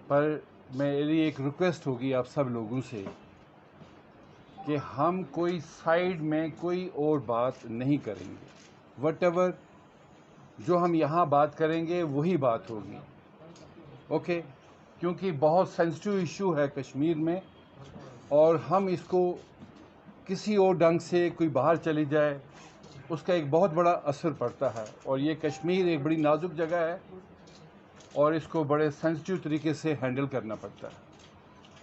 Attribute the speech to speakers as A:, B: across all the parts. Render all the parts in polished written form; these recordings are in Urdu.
A: پر میری ایک ریکویسٹ ہوگی آپ سب لوگوں سے کہ ہم کوئی سائیڈ میں کوئی اور بات نہیں کریں گے. وٹ ایور جو ہم یہاں بات کریں گے وہی بات ہوگی. اوکے؟ کیونکہ بہت سینسٹیو ایشو ہے کشمیر میں، اور ہم اس کو کسی اور ڈھنگ سے کوئی باہر چلی جائے اس کا ایک بہت بڑا اثر پڑتا ہے. اور یہ کشمیر ایک بڑی نازک جگہ ہے اور اس کو بڑے سینسٹیو طریقے سے ہینڈل کرنا پڑتا ہے.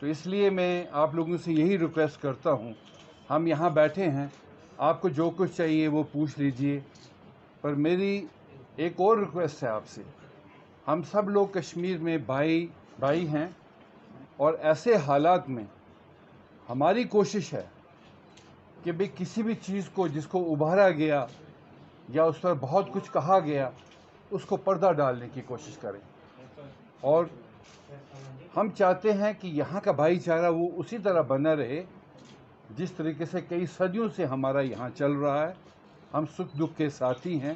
A: تو اس لیے میں آپ لوگوں سے یہی ریکویسٹ کرتا ہوں، ہم یہاں بیٹھے ہیں، آپ کو جو کچھ چاہیے وہ پوچھ لیجئے، پر میری ایک اور ریکویسٹ ہے آپ سے. ہم سب لوگ کشمیر میں بھائی ہیں، اور ایسے حالات میں ہماری کوشش ہے کہ بھی کسی بھی چیز کو جس کو ابھارا گیا یا اس پر بہت کچھ کہا گیا اس کو پردہ ڈالنے کی کوشش کریں. اور ہم چاہتے ہیں کہ یہاں کا بھائی چارہ وہ اسی طرح بنا رہے جس طریقے سے کئی صدیوں سے ہمارا یہاں چل رہا ہے. ہم سکھ دکھ کے ساتھی ہیں.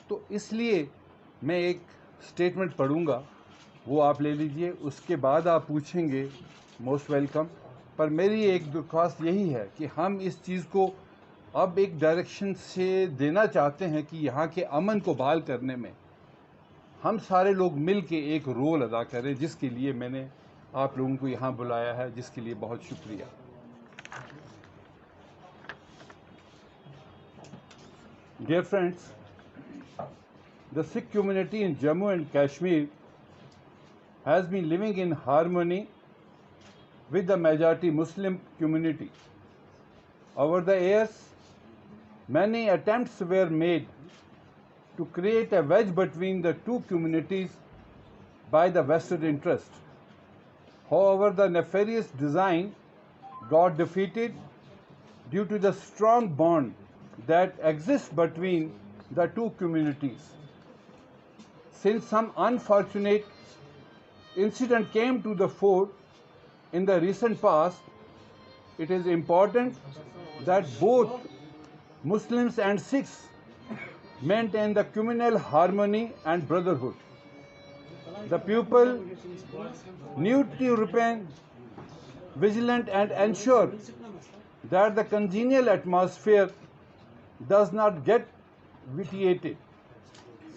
A: تو اس لیے میں ایک سٹیٹمنٹ پڑھوں گا، وہ آپ لے لیجئے، اس کے بعد آپ پوچھیں گے، موسٹ ویلکم. پر میری ایک درخواست یہی ہے کہ ہم اس چیز کو اب ایک ڈائریکشن سے دینا چاہتے ہیں کہ یہاں کے امن کو بحال کرنے میں ہم سارے لوگ مل کے ایک رول ادا کریں، جس کے لیے میں نے آپ لوگوں کو یہاں بلایا ہے، جس کے لیے بہت شکریہ. Dear friends, the Sikh community in Jammu and Kashmir has been living in harmony with the majority Muslim community. Over the years, many attempts were made to create a wedge between the two communities by the vested interest. However, the nefarious design got defeated due to the strong bond that exists between the two communities. Since some unfortunate incident came to the fore in the recent past, it is important that both Muslims and Sikhs maintain the communal harmony and brotherhood. The people need to remain vigilant and ensure that the congenial atmosphere does not get vitiated.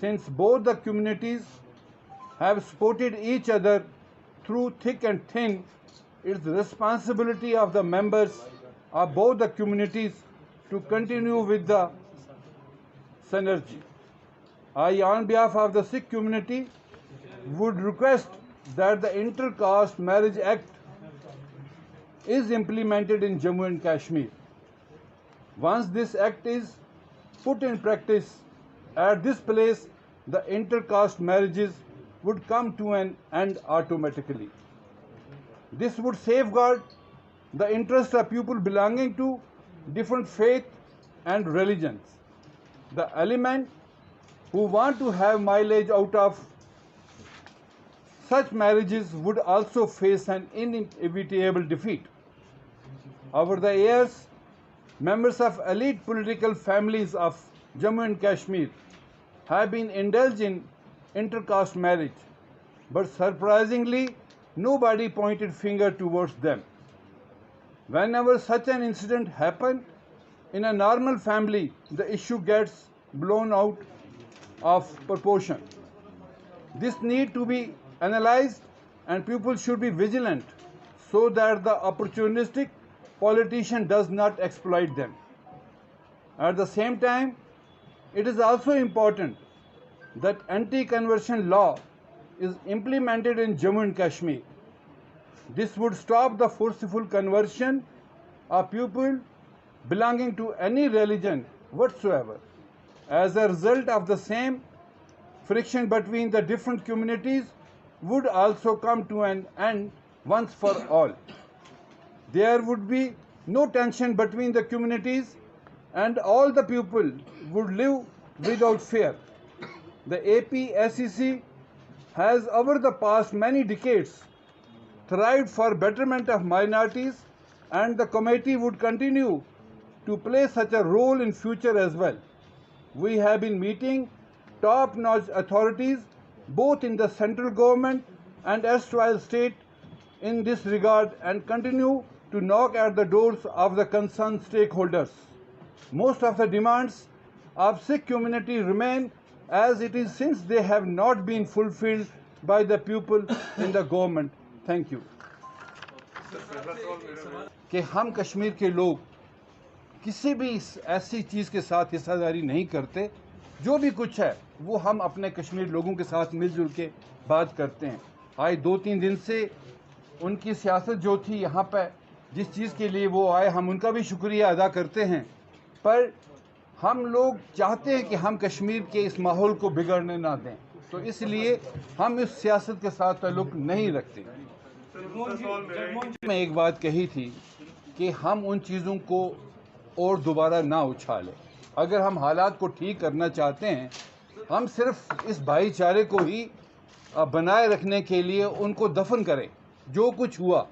A: Since both the communities have supported each other through thick and thin, it's the responsibility of the members of both the communities to continue with the synergy. I, on behalf of the Sikh community, would request that the Inter-Caste Marriage Act is implemented in Jammu and Kashmir. Once this act is put in practice at this place, the inter-caste marriages would come to an end automatically. This would safeguard the interests of people belonging to different faith and religions. The element who want to have mileage out of such marriages would also face an inevitable defeat. Over the years, members of elite political families of Jammu and Kashmir have been indulged in inter-caste marriage, but surprisingly, nobody pointed finger towards them. Whenever such an incident happens in a normal family, the issue gets blown out of proportion. This needs to be analyzed, and people should be vigilant so that the opportunistic politician does not exploit them. At the same time, it is also important that anti-conversion law is implemented in Jammu and Kashmir. This would stop the forceful conversion of people belonging to any religion whatsoever. As a result of the same, friction between the different communities would also come to an end once for all. There would be no tension between the communities, and all the people would live without fear. The APSEC has over the past many decades thrived for betterment of minorities, and the committee would continue to play such a role in future as well. We have been meeting top-notch authorities, both in the central government and erstwhile state, in this regard and continue to knock at the doors of the concerned stakeholders. Most of the demands of Sikh community remain as it is since they have not been fulfilled by the people in the government. Thank you. کہ ہم کشمیر کے لوگ کسی بھی ایسی چیز کے ساتھ حصہ داری نہیں کرتے، جو بھی کچھ ہے وہ ہم اپنے کشمیر لوگوں کے ساتھ مل جل کے بات کرتے ہیں. آج 2-3 دن سے ان کی سیاست جو تھی یہاں پہ جس چیز کے لیے وہ آئے ہم ان کا بھی شکریہ ادا کرتے ہیں، پر ہم لوگ چاہتے ہیں کہ ہم کشمیر کے اس ماحول کو بگڑنے نہ دیں، تو اس لیے ہم اس سیاست کے ساتھ تعلق نہیں رکھتے. میں ایک بات کہی تھی کہ ہم ان چیزوں کو اور دوبارہ نہ اچھالیں. اگر ہم حالات کو ٹھیک کرنا چاہتے ہیں، ہم صرف اس بھائی چارے کو ہی بنائے رکھنے کے لیے ان کو دفن کریں جو کچھ ہوا.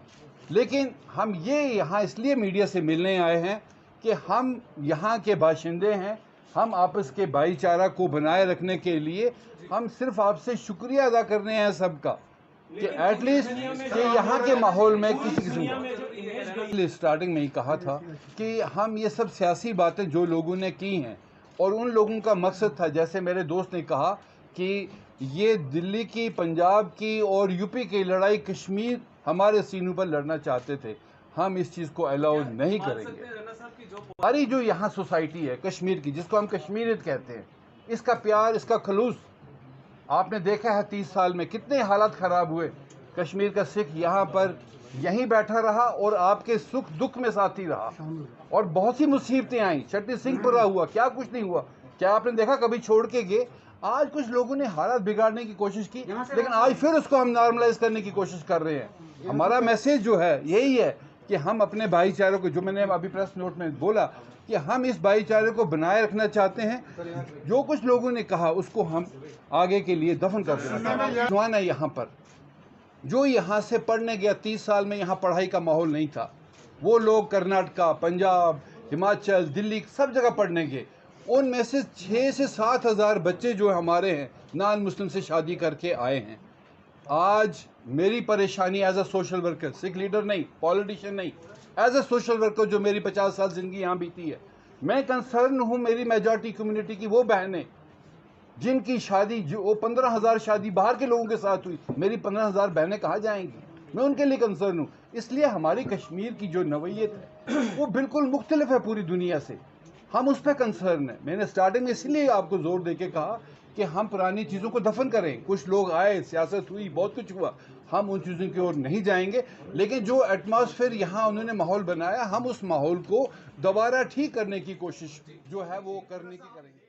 A: لیکن ہم یہاں اس لیے میڈیا سے ملنے آئے ہیں کہ ہم یہاں کے باشندے ہیں، ہم آپس کے بھائی چارہ کو بنائے رکھنے کے لیے ہم صرف آپ سے شکریہ ادا کرنے ہیں سب کا کہ ایٹ لیسٹ کہ یہاں کے ماحول میں کسی قسم کا اسٹارٹنگ میں ہی کہا تھا کہ ہم یہ سب سیاسی باتیں جو لوگوں نے کی ہیں اور ان لوگوں کا مقصد تھا، جیسے میرے دوست نے کہا کہ یہ دلی کی، پنجاب کی اور یو پی کی لڑائی کشمیر ہمارے سینوں پر لڑنا چاہتے تھے، ہم اس چیز کو الاؤ نہیں کریں گے. ہماری جو یہاں سوسائٹی ہے کشمیر کی، جس کو ہم کشمیریت کہتے ہیں، اس کا پیار، اس کا خلوص آپ نے دیکھا ہے 30 سال میں کتنے حالات خراب ہوئے. کشمیر کا سکھ یہاں پر یہیں بیٹھا رہا اور آپ کے سکھ دکھ میں ساتھی رہا، اور بہت سی مصیبتیں آئیں. چٹی سنگھ پورا ہوا، کیا کچھ نہیں ہوا، کیا آپ نے دیکھا کبھی چھوڑ کے گئے؟ آج کچھ لوگوں نے حالات بگاڑنے کی کوشش کی، لیکن آج پھر اس کو ہم نارملائز کرنے کی کوشش کر رہے ہیں. ہمارا میسیج جو ہے یہی ہے کہ ہم اپنے بھائی چاروں کو، جو میں نے ابھی پریس نوٹ میں بولا، کہ ہم اس بھائی چارے کو بنائے رکھنا چاہتے ہیں. جو کچھ لوگوں نے کہا اس کو ہم آگے کے لیے دفن کر دینا. نوجوان ہے یہاں پر جو یہاں سے پڑھنے گیا، 30 سال میں یہاں پڑھائی کا ماحول نہیں تھا، وہ لوگ کرناٹکا، پنجاب، ہماچل، دلی سب جگہ پڑھنے گئے. ان میں سے 6 سے 7 ہزار بچے جو ہمارے ہیں نان مسلم سے شادی کر کے آئے ہیں. آج میری پریشانی as a social worker, Sikh leader نہیں، پولیٹیشین نہیں، ایز اے سوشل ورکر جو میری 50 سال زندگی یہاں بیتی ہے، میں کنسرن ہوں میری میجورٹی کمیونٹی کی وہ بہنیں جن کی شادی، جو 15,000 شادی باہر کے لوگوں کے ساتھ ہوئی، میری 15,000 بہنیں کہاں جائیں گی؟ میں ان کے لیے کنسرن ہوں. اس لیے ہماری کشمیر کی جو نوعیت ہے وہ بالکل مختلف ہے پوری دنیا سے، ہم اس پہ کنسرن ہیں. میں نے سٹارٹنگ میں اس لیے آپ کو زور دے کے کہا کہ ہم پرانی چیزوں کو دفن کریں. کچھ لوگ آئے، سیاست ہوئی، بہت کچھ ہوا، ہم ان چیزوں کی اور نہیں جائیں گے. لیکن جو ایٹماسفیئر یہاں انہوں نے ماحول بنایا، ہم اس ماحول کو دوبارہ ٹھیک کرنے کی کوشش جو ہے وہ کرنے کی کریں گے.